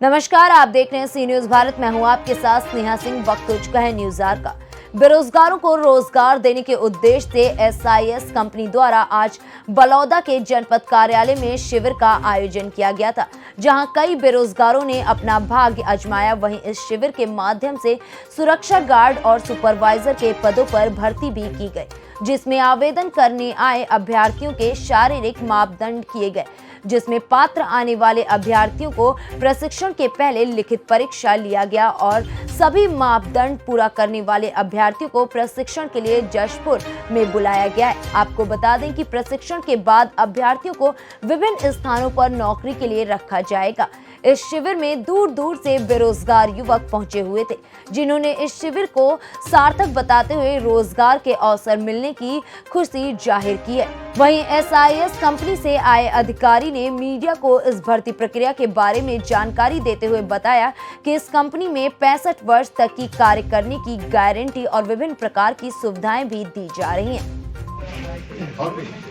नमस्कार, आप देख रहे हैं सी न्यूज भारत। मैं हूं आपके साथ स्नेहा सिंह। वक्त हो चुका है न्यूज आवर का। बेरोजगारों को रोजगार देने के उद्देश्य से एसआईएस कंपनी द्वारा आज बलौदा के जनपद कार्यालय में शिविर का आयोजन किया गया था, जहां कई बेरोजगारों ने अपना भाग्य आजमाया। वहीं इस शिविर के माध्यम से सुरक्षा गार्ड और सुपरवाइजर के पदों पर भर्ती भी की गई, जिसमें आवेदन करने आए अभ्यर्थियों के शारीरिक मापदंड किए गए, जिसमें पात्र आने वाले अभ्यर्थियों को प्रशिक्षण के पहले लिखित परीक्षा लिया गया और सभी मापदंड पूरा करने वाले अभ्यर्थियों को प्रशिक्षण के लिए जशपुर में बुलाया गया है। आपको बता दें कि प्रशिक्षण के बाद अभ्यर्थियों को विभिन्न स्थानों पर नौकरी के लिए रखा जाएगा। इस शिविर में दूर दूर से बेरोजगार युवक पहुंचे हुए थे, जिन्होंने इस शिविर को सार्थक बताते हुए रोजगार के अवसर मिलने की खुशी जाहिर की है। वहीं एसआईएस कंपनी से आए अधिकारी ने मीडिया को इस भर्ती प्रक्रिया के बारे में जानकारी देते हुए बताया कि इस कंपनी में 65 वर्ष तक की कार्य करने की गारंटी और विभिन्न प्रकार की सुविधाएं भी दी जा रही हैं।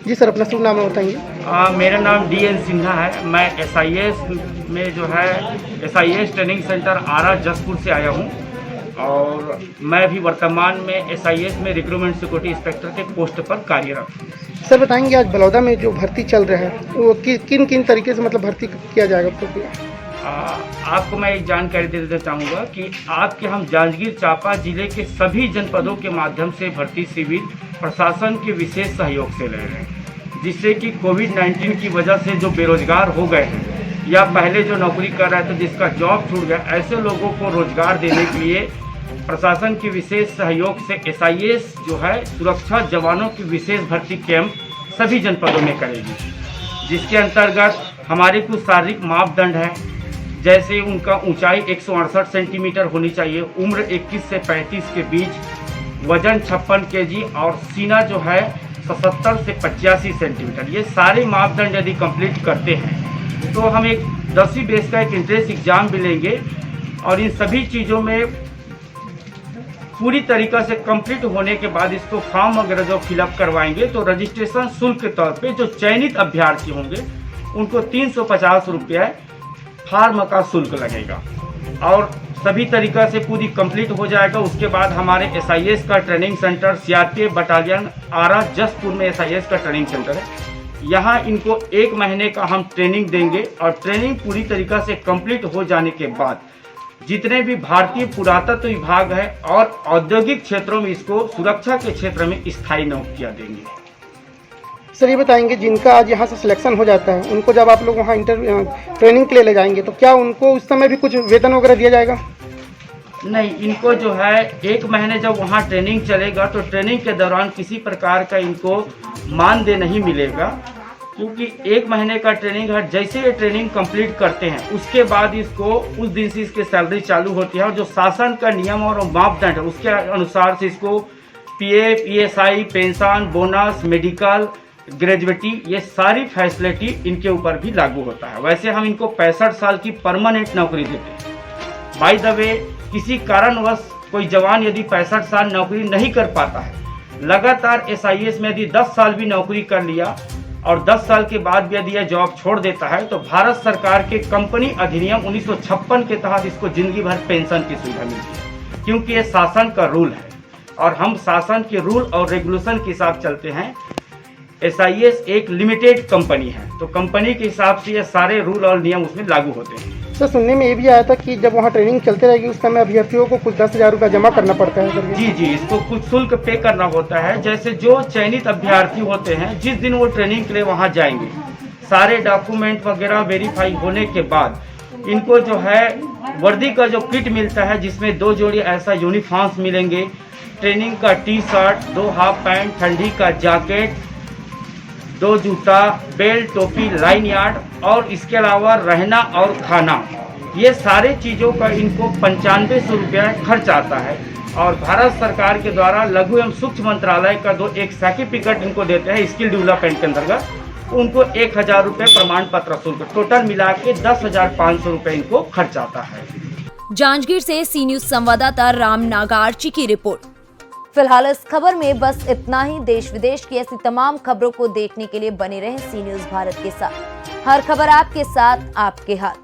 जी सर, अपना शुभ नाम बताएंगे। मेरा नाम DN सिन्हा है। मैं एसआईएस में जो है एसआईएस ट्रेनिंग सेंटर आरा जसपुर से आया हूं और मैं भी वर्तमान में एसआईएस में रिक्रूटमेंट सिक्योरिटी इंस्पेक्टर के पोस्ट पर कार्यरत हूं। सर बताएंगे, आज बलौदा में जो भर्ती चल रहा है वो किन किन तरीके से भर्ती किया जाएगा? आपको मैं एक जानकारी दे देना चाहूँगा कि आपके हम जांजगीर चांपा जिले के सभी जनपदों के माध्यम से भर्ती शिविर प्रशासन के विशेष सहयोग से ले रहे हैं, जिससे कि कोविड-19 की वजह से जो बेरोजगार हो गए हैं या पहले जो नौकरी कर रहे थे जिसका जॉब छूट गया, ऐसे लोगों को रोजगार देने के लिए प्रशासन के विशेष सहयोग से एसआईएस जो है सुरक्षा जवानों की विशेष भर्ती कैंप सभी जनपदों में करेगी, जिसके अंतर्गत हमारे कुछ शारीरिक मापदंड हैं। जैसे उनका ऊंचाई 168 सेंटीमीटर होनी चाहिए, उम्र 21 से 35 के बीच, वजन 56 केजी और सीना जो है 77 से 85 सेंटीमीटर। ये सारे मापदंड यदि कंप्लीट करते हैं तो हम एक 10वीं बेस का एक एंट्रेंस एग्जाम भी लेंगे और इन सभी चीज़ों में पूरी तरीक़ा से कंप्लीट होने के बाद इसको फॉर्म वगैरह जो फिलअप करवाएंगे तो रजिस्ट्रेशन शुल्क के तौर पे जो चयनित अभ्यर्थी होंगे उनको 350 रुपये फार्म का शुल्क लगेगा और सभी तरीक़ा से पूरी कंप्लीट हो जाएगा। उसके बाद हमारे एसआईएस का ट्रेनिंग सेंटर सीआरपीएफ बटालियन आरा जसपुर में एसआईएस का ट्रेनिंग सेंटर है। यहाँ इनको 1 महीने का हम ट्रेनिंग देंगे और ट्रेनिंग पूरी तरीक़ा से कंप्लीट हो जाने के बाद जितने भी भारतीय पुरातत्व विभाग है और औद्योगिक क्षेत्रों में इसको सुरक्षा के क्षेत्र में स्थायी नौकरियाँ देंगे। सर ये बताएंगे, जिनका आज यहाँ से सिलेक्शन हो जाता है उनको जब आप लोग वहाँ ट्रेनिंग के लिए ले जाएंगे तो क्या उनको उस समय भी कुछ वेतन वगैरह दिया जाएगा? नहीं, इनको जो है 1 महीने जब वहाँ ट्रेनिंग चलेगा तो ट्रेनिंग के दौरान किसी प्रकार का इनको मानदेय नहीं मिलेगा, क्योंकि 1 महीने का ट्रेनिंग है। जैसे ये ट्रेनिंग कंप्लीट करते हैं उसके बाद इसको उस दिन से इसकी सैलरी चालू होती है और जो शासन का नियम और मापदंड है उसके अनुसार से इसको PF, ESI, pension, bonus, medical, gratuity, ये सारी फैसिलिटी इनके ऊपर भी लागू होता है। वैसे हम इनको 65 साल की परमानेंट नौकरी देते हैं। बाय द वे, किसी कारणवश कोई जवान यदि 65 साल नौकरी नहीं कर पाता है, लगातार एसआईएस में यदि 10 साल भी नौकरी कर लिया और 10 साल के बाद भी यदि यह जॉब छोड़ देता है तो भारत सरकार के कंपनी अधिनियम 1956 के तहत इसको जिंदगी भर पेंशन की सुविधा मिलती है, क्योंकि ये शासन का रूल है और हम शासन के रूल और रेगुलेशन के हिसाब चलते हैं। एसआईएस एक लिमिटेड कंपनी है तो कंपनी के हिसाब से ये सारे रूल और नियम उसमें लागू होते हैं। सर सुनने में ये भी आया था कि जब वहाँ ट्रेनिंग चलते रहेगी उस समय अभ्यर्थियों को कुछ 10,000 रुपये जमा करना पड़ता है। जी, इसको कुछ शुल्क पे करना होता है। जैसे जो चयनित अभ्यर्थी होते हैं जिस दिन वो ट्रेनिंग के लिए वहाँ जाएंगे, सारे डॉक्यूमेंट वगैरह वेरीफाई होने के बाद इनको जो है वर्दी का जो किट मिलता है जिसमें 2 जोड़ी ऐसा यूनिफॉर्म्स मिलेंगे, ट्रेनिंग का टी-शर्ट, 2 हाफ पैंट, ठंडी का जैकेट, 2 जूता, बेल्ट, टोपी, लाइन यार्ड और इसके अलावा रहना और खाना, ये सारे चीज़ों का इनको 9500 रुपया खर्च आता है। और भारत सरकार के द्वारा लघु एवं सूक्ष्म मंत्रालय का एक सर्टिफिकेट इनको देते हैं स्किल डेवलपमेंट के अंतर्गत, उनको 1000 रुपये प्रमाण पत्र शुल्क, टोटल मिला के 10,500 रुपये इनको खर्च आता है। जांजगीर से सी न्यूज संवाददाता राम नागार्ची की रिपोर्ट। फिलहाल इस खबर में बस इतना ही। देश विदेश की ऐसी तमाम खबरों को देखने के लिए बने रहें सी न्यूज भारत के साथ। हर खबर आपके साथ, आपके हाथ।